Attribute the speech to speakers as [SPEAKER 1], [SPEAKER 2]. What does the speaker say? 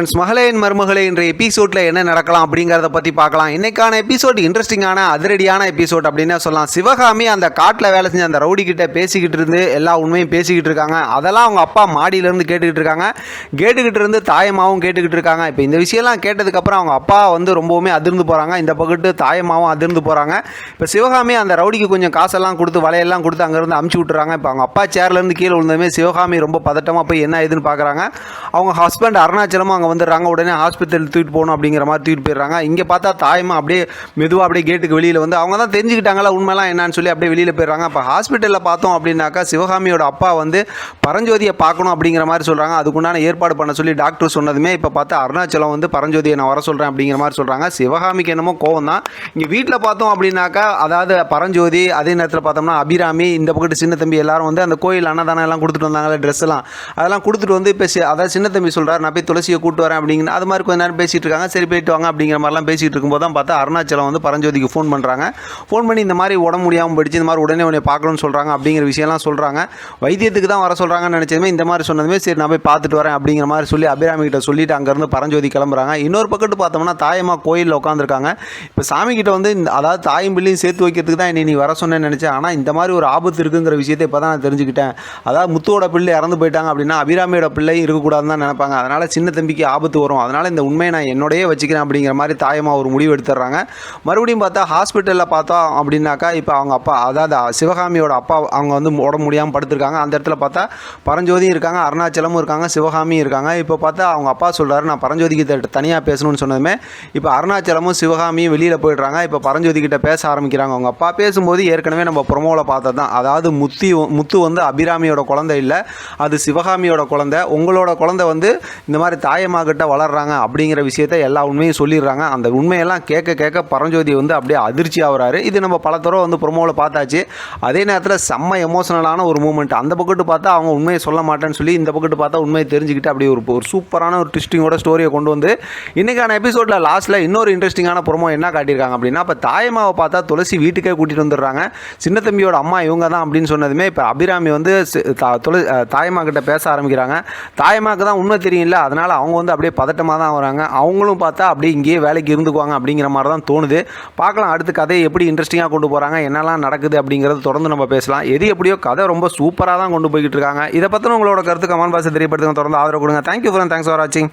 [SPEAKER 1] மகளேன் மருமகளே என்ற எபிசோடில் என்ன நடக்கலாம் அப்படிங்கிறத பற்றி பார்க்கலாம். இன்றைக்கான எபிசோட் இன்ட்ரெஸ்டிங்கான அதிரடியான எபிசோட் அப்படின்னு சொல்லலாம். சிவகாமி அந்த காட்டில் வேலை செஞ்ச அந்த ரவுடி கிட்ட பேசிக்கிட்டு இருந்து எல்லா உண்மையும் பேசிக்கிட்டு இருக்காங்க. அதெல்லாம் அவங்க அப்பா மாடியிலேருந்து கேட்டுக்கிட்டு இருக்காங்க. கேட்டுக்கிட்டு இருந்து தாயமாவும் கேட்டுக்கிட்டு இருக்காங்க. இப்போ இந்த விஷயம்லாம் கேட்டதுக்கப்புறம் அவங்க அப்பா ரொம்பவுமே அதிர்ந்து போகிறாங்க. இந்த பக்கத்து தாயமாவும் அதிர்ந்து போகிறாங்க. இப்போ சிவகாமி அந்த ரவுடிக்கு கொஞ்சம் காசெல்லாம் கொடுத்து வலையெல்லாம் கொடுத்து அங்கேருந்து அமுச்சு விட்டுறாங்க. இப்போ அவங்க அப்பா சேர்லேருந்து கீழே விழுந்ததுமே சிவகாமி ரொம்ப பதட்டமாக போய் என்ன ஏதுன்னு பார்க்குறாங்க. அவங்க ஹஸ்பண்ட் அருணாச்சலமும் அங்கே வந்துடுறாங்க. உடனே ஹாஸ்பிட்டல் தூக்கிட்டு போகணும் அப்படிங்கிற மாதிரி தூக்கிட்டு போயிடுறாங்க. இங்கே பார்த்தா தாயமா அப்படியே மெதுவாக அப்படியே கேட்டுக்கு வெளியில் வந்து அவங்க தான் தெரிஞ்சுக்கிட்டாங்களா உண்மைலாம் என்னன்னு சொல்லி அப்படியே வெளியில் போயிடுறாங்க. இப்போ ஹாஸ்பிட்டலில் பார்த்தோம் அப்படின்னாக்கா சிவகாமியோட அப்பா பரஞ்சோதியை பார்க்கணும் அப்படிங்கிற மாதிரி சொல்கிறாங்க. அதுக்குண்டான ஏற்பாடு பண்ண சொல்லி டாக்டர் சொன்னதுமே இப்போ பார்த்தா அருணாச்சலம் பரஞ்சோதியை நான் வர சொல்கிறேன் அப்படிங்கிற மாதிரி சொல்கிறாங்க. சிவகாமிக்கு என்னமோ கோவம் தான். இங்கே வீட்டில் பார்த்தோம் அப்படின்னாக்கா அதாவது பரஞ்சோதி, அதே நேரத்தில் பார்த்தோம்னா அபிராமி, இந்த பக்கத்து சின்ன தம்பி எல்லாரும் அந்த கோயில் அன்னதானம் எல்லாம் கொடுத்துட்டு வந்தாங்களே, ட்ரெஸ் எல்லாம் அதெல்லாம் கொடுத்துட்டு இப்போ அதாவது சின்ன தம்பி சொல்கிறார் நான் போய் துளசியை கூட்டு வரேன் அப்படிங்கிற அது மாதிரி கொஞ்ச நேரம் பேசிகிட்டு இருக்காங்க. சரி போயிட்டு வாங்க அப்படிங்கிற மாதிரிலாம் பேசிகிட்டு இருக்கும்போது தான் பார்த்தா அருணாச்சலம் பரஞ்சோதிக்கு ஃபோன் பண்ணுறாங்க. ஃபோன் பண்ணி இந்த மாதிரி உடம்பு முடியாமல் போயிடுச்சு, இந்த மாதிரி உடனே உடனே பார்க்கணும்னு சொல்கிறாங்க அப்படிங்கிற விஷயம்லாம் சொல்கிறாங்க. வைத்தியத்துக்கு தான் வர சொல்கிறாங்கன்னு நினச்சதுமே இந்த மாதிரி சொன்னதுமே சரி நான் போய் பார்த்துட்டு வரேன் அப்படிங்கிற மாதிரி சொல்லி அபிராமி கிட்ட சொல்லிட்டு அங்கேருந்து பரஞ்சோதி கிளம்புறாங்க. இன்னொரு பக்கத்து பார்த்தோம்னா தாயம்மா கோயிலில் உட்காந்துருக்காங்க. இப்போ சாமி கிட்ட அதாவது தாயும் பிள்ளையும் சேர்த்து வைக்கிறதுக்கு தான் நீ வர சொன்னேன்னு நினச்சேன். ஆனால் இந்த மாதிரி ஒரு ஆபத்து இருக்குங்கிற விஷயத்தை இப்போ தான் நான் தெரிஞ்சுக்கிட்டேன். அதாவது முத்துவோட பிள்ளை இறந்து போயிட்டாங்க அப்படின்னா அபிராமியோட பிள்ளையும் இருக்கக்கூடாதுன்னு தான் நினைப்பாங்க. அதனால் சின்ன தம்பிக்கு ஆபத்து வரும். அதனால் இந்த உண்மையை நான் என்னோடய வச்சுக்கிறேன் அப்படிங்கிற மாதிரி தாயம்மா ஒரு முடிவு எடுத்துடுறாங்க. மறுபடியும் பார்த்தா ஹாஸ்பிட்டலில் பார்த்தோம் அப்படின்னாக்கா இப்போ அவங்க அப்பா அதாவது சிவகாமியோட அப்பா அவங்க உடம்பு முடியாமல் படுத்திருக்காங்க. அந்த இடத்துல பார்த்தா பரஞ்சோதியும் இருக்காங்க, அருணாச்சலமும் இருக்காங்க, சிவகாமியும் இருக்காங்க. இப்போ பார்த்தா அவங்க அப்பா சொல்கிறாரு நான் பரஞ்சோதிக்கு தனியாக பேசணும்னு சொன்னதுமே இப்போ அருணாச்சலமும் சிவகாமியும் வெளியில் போயிடுறாங்க. இப்போ பரஞ்சோதி கிட்ட பேச ஆரம்பிக்கிறாங்க. அவங்க அப்பா பேசும்போது ஏற்கனவே நம்ம ப்ரொமோவில் பார்த்தது தான். அதாவது முத்து அபிராமியோட குழந்தை இல்லை, அது சிவகாமியோட குழந்தை. உங்களோட குழந்தை இந்த மாதிரி தாயம்மா கிட்ட வளர்றாங்க அப்படிங்கிற விஷயத்தை எல்லா உண்மையும் சொல்லிடுறாங்க. அந்த உண்மையெல்லாம் கேட்க கேட்க பரஞ்சோதி அப்படியே அதிர்ச்சி ஆகிறாரு. இது நம்ம பல தடவை ப்ரொமோவில் பார்த்தாச்சு. அதே நேரத்தில் செம்ம எமோஷனலான ஒரு மூமெண்ட். அந்த பக்கத்து பார்த்தா அவங்க உண்மையை சொல்ல மாட்டேன்னு சொல்லி இந்த பக்கத்து பார்த்தா உண்மையை தெரிஞ்சுக்கிட்டு அப்படியே ஒரு சூப்பரான ஒரு ட்விஸ்டிங்கோட ஸ்டோரியை கொண்டு இன்றைக்கான எபிசோடில் லாஸ்ட்டில் இன்னொரு இன்ட்ரெஸ்டிங்கான ப்ரொமோ என்ன காட்டியிருக்காங்க அப்படின்னா இப்போ தாயம்மாவை பார்த்தா துளசி வீட்டுக்கே கூட்டிகிட்டு வந்துடுறாங்க. சின்ன தம்பியோட அம்மா இவங்க தான் அப்படின்னு சொன்னதுமே இப்போ அபிராமி தாயம்மா கிட்ட பேச ஆரம்பிக்கிறாங்க. தாயம்மாவுக்கு தான் உண்மை தெரியல, அதனால் அவங்க அப்படியே பதட்டமாக தான் வராங்க. அவங்களும் பார்த்தா அப்படியே இங்கேயே வேலைக்கு இருந்துக்குவாங்க அப்படிங்கிற மாதிரி தான் தோணுது. பார்க்கலாம் அடுத்து கதையை எப்படி இன்ட்ரெஸ்டிங்காக கொண்டு போகிறாங்க, என்னெல்லாம் நடக்குது அப்படிங்கிறது தொடர்ந்து நம்ம பேசலாம். எது எப்படியோ கதை ரொம்ப சூப்பராக தான் கொண்டு போய்கிட்டு இருக்காங்க. இதை பற்றின உங்களோட கருத்து கமெண்ட் பாக்ஸில் தெரியப்படுத்துங்க. தொடர்ந்து ஆதரவு கொடுங்க. தேங்க்யூ ஃபார் வாட்சிங்.